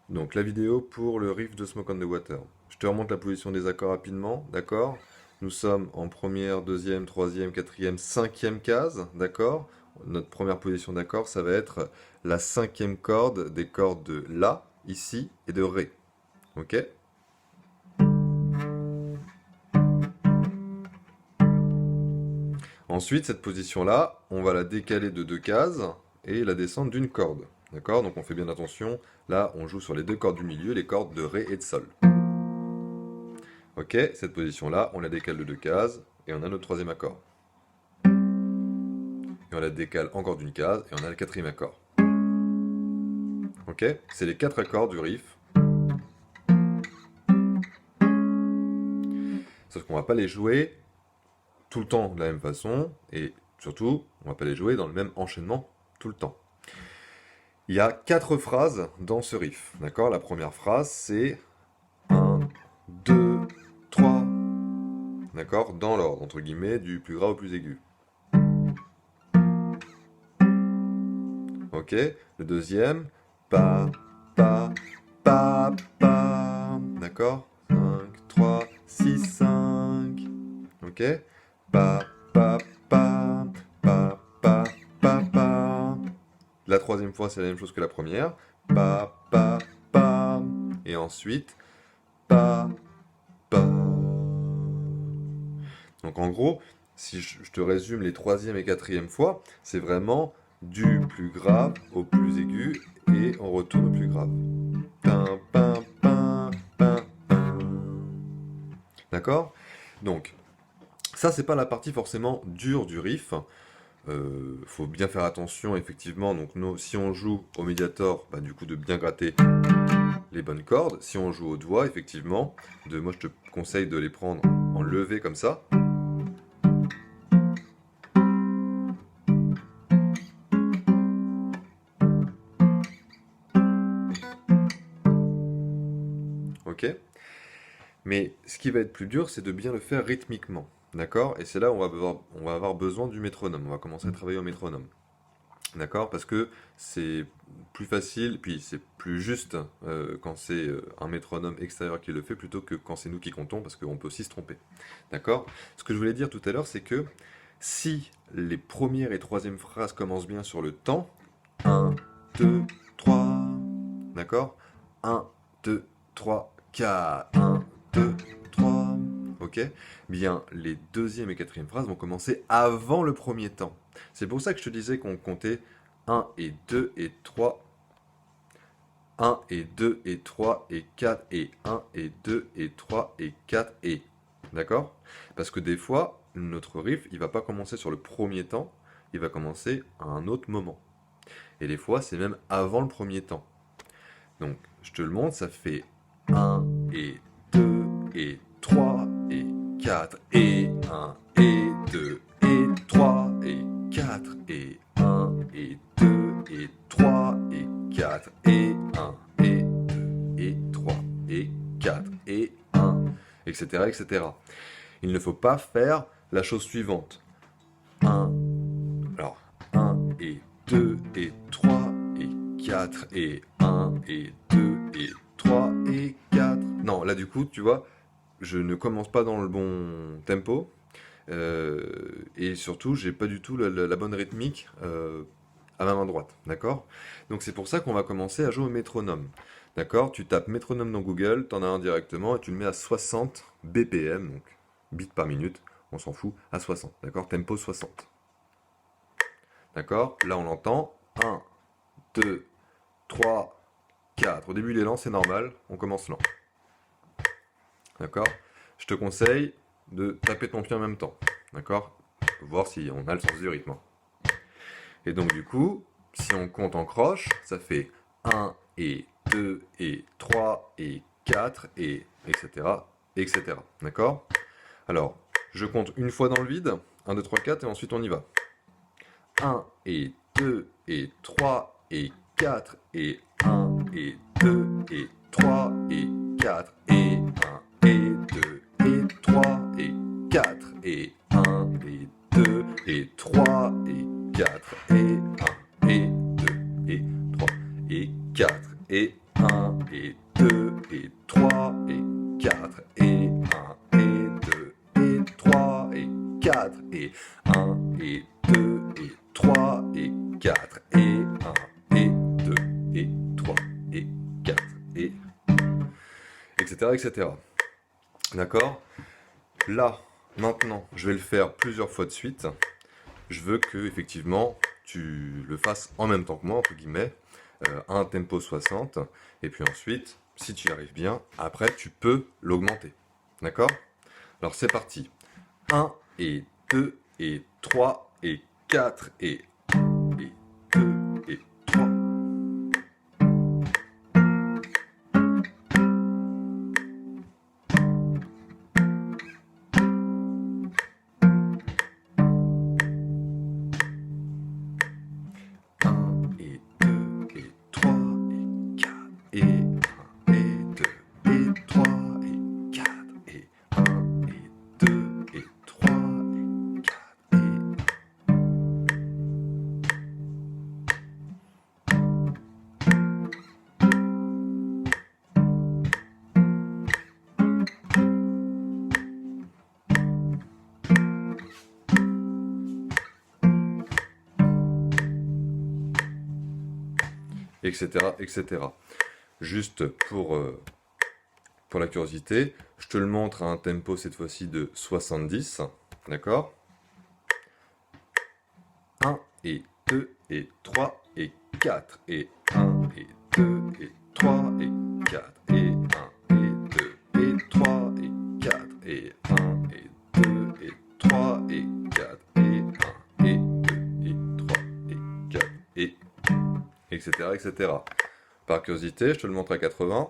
Donc la vidéo pour le riff de Smoke on the Water. Je te remonte la position des accords rapidement, d'accord? Nous sommes en première, deuxième, troisième, quatrième, cinquième case, d'accord? Notre première position d'accord, ça va être la cinquième corde des cordes de La, ici, et de Ré. Ok? Ensuite, cette position-là, on va la décaler de 2 cases et la descendre d'une corde. D'accord? Donc on fait bien attention. Là, on joue sur les 2 cordes du milieu, les cordes de Ré et de Sol. Ok? Cette position-là, on la décale de 2 cases et on a notre troisième accord. Et on la décale encore d'une case et on a le quatrième accord. Ok? C'est les 4 accords du riff. Sauf qu'on va pas les jouer tout le temps de la même façon et surtout, on va pas les jouer dans le même enchaînement tout le temps. Il y a 4 phrases dans ce riff, d'accord? La première phrase, c'est 1, 2, 3, d'accord? Dans l'ordre, entre guillemets, du plus grave au plus aigu. Ok? Le deuxième, pa, pa, pa, pa, d'accord? 5, 3, 6, 5. Ok? Pa, pa, pa, pa, pa, pa, pa. La troisième fois, c'est la même chose que la première. Pa, pa, pa. Et ensuite, pa, pa. Donc en gros, si je te résume les troisième et quatrième fois, c'est vraiment du plus grave au plus aigu et on retourne au plus grave. Pin, pin, pin, pin, pin. D'accord? Donc, ça, c'est pas la partie forcément dure du riff. Faut bien faire attention, effectivement. Donc, si on joue au médiator, bah, du coup, de bien gratter les bonnes cordes. Si on joue au doigt, effectivement, moi, je te conseille de les prendre en levé comme ça. Ok? Mais ce qui va être plus dur, c'est de bien le faire rythmiquement. D'accord? Et c'est là où on va avoir besoin du métronome. On va commencer à travailler au métronome. D'accord? Parce que c'est plus facile, puis c'est plus juste quand c'est un métronome extérieur qui le fait plutôt que quand c'est nous qui comptons, parce qu'on peut aussi se tromper. D'accord? Ce que je voulais dire tout à l'heure, c'est que si les premières et troisième phrases commencent bien sur le temps, 1, 2, 3, d'accord? 1, 2, 3, 4, 1, 2, 3, ok? Bien, les deuxième et quatrième phrases vont commencer avant le premier temps. C'est pour ça que je te disais qu'on comptait 1 et 2 et 3, 1 et 2 et 3 et 4 et 1 et 2 et 3 et 4 et... D'accord? Parce que des fois, notre riff, il va pas commencer sur le premier temps, il va commencer à un autre moment. Et des fois, c'est même avant le premier temps. Donc, je te le montre, ça fait 1 et 2 et 3 et 4 et 1 et 2 et 3 et 4 et 1 et 2 et 3 et 4 et 1 et 2 et 3 et 4 et 1, etc., etc. Il ne faut pas faire la chose suivante. 1, alors 1 et 2 et 3 et 4 et 1 et 2 et 3 et 4. Non, là du coup, tu vois, je ne commence pas dans le bon tempo. Et surtout, j'ai pas du tout la bonne rythmique à ma main droite, d'accord? Donc c'est pour ça qu'on va commencer à jouer au métronome, d'accord? Tu tapes métronome dans Google, t'en as un directement et tu le mets à 60 BPM, donc bits par minute, on s'en fout, à 60, d'accord? Tempo 60. D'accord? Là on l'entend, 1, 2, 3, 4. Au début il est lent, c'est normal, on commence lent. D'accord? Je te conseille de taper ton pied en même temps. D'accord? Voir si on a le sens du rythme. Et donc du coup, si on compte en croche, ça fait 1 et 2 et 3 et 4 et etc. etc. D'accord? Alors, je compte une fois dans le vide, 1, 2, 3, 4 et ensuite on y va. 1 et 2 et 3 et 4 et 1 et 2 et 3 et 4 et 1 et 2 et 3 et 4 et 1 et 2 et 3 et 4 et 1 et 2 et 3 et 4 et 1 1 et 2 et 3 et 4 et 1 et 2 et 3 et 4 et 1 et 2 et 3 et 4 et 1 et 2 et 3 et 4 et etc. etc. D'accord? Là, maintenant, je vais le faire plusieurs fois de suite. Je veux que, effectivement, tu le fasses en même temps que moi, entre guillemets, à un tempo 60. Et puis ensuite, si tu y arrives bien, après, tu peux l'augmenter. D'accord? Alors, c'est parti. 1 et 2 et 3 et 4 et 1 et 2 et 3. Et 2 et 3 et 4 et 1 et 2 et 3 et 4 et 1 et 2 et 3 et 4 et etc. etc. Juste pour la curiosité, je te le montre à un tempo cette fois-ci de 70, d'accord? 1 et 2 et 3 et 4 et 1 et 2 et 3 et 4 et 1 et 2 et 3 et 4 et 1 et 2 et 3 et 4 et 1 et 2 et 3 et 4 et etc. etc. Par curiosité, je te le montre à 80.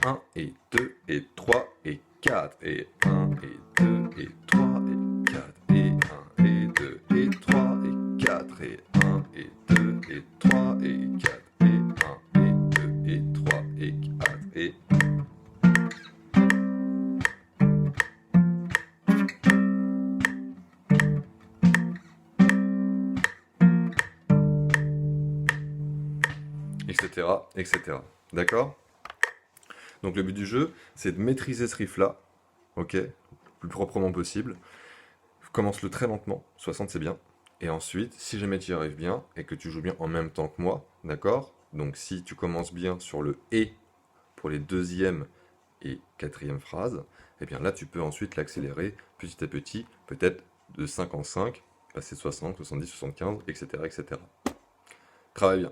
1 et 2 et 3 et 4 et 1 et 2 et 3 et 4 et 1 et 2 et 3 et 4 et 1 et 2 et 3 et 4 et 1 et 2 et 3 et 4 et etc. etc. D'accord? Donc le but du jeu, c'est de maîtriser ce riff-là, ok, le plus proprement possible. Commence-le très lentement, 60 c'est bien. Et ensuite, si jamais tu y arrives bien et que tu joues bien en même temps que moi, d'accord? Donc si tu commences bien sur le et pour les deuxième et quatrième phrases, et bien là tu peux ensuite l'accélérer petit à petit, peut-être de 5 en 5, passer de 60, 70, 75, etc. etc. Travaille bien.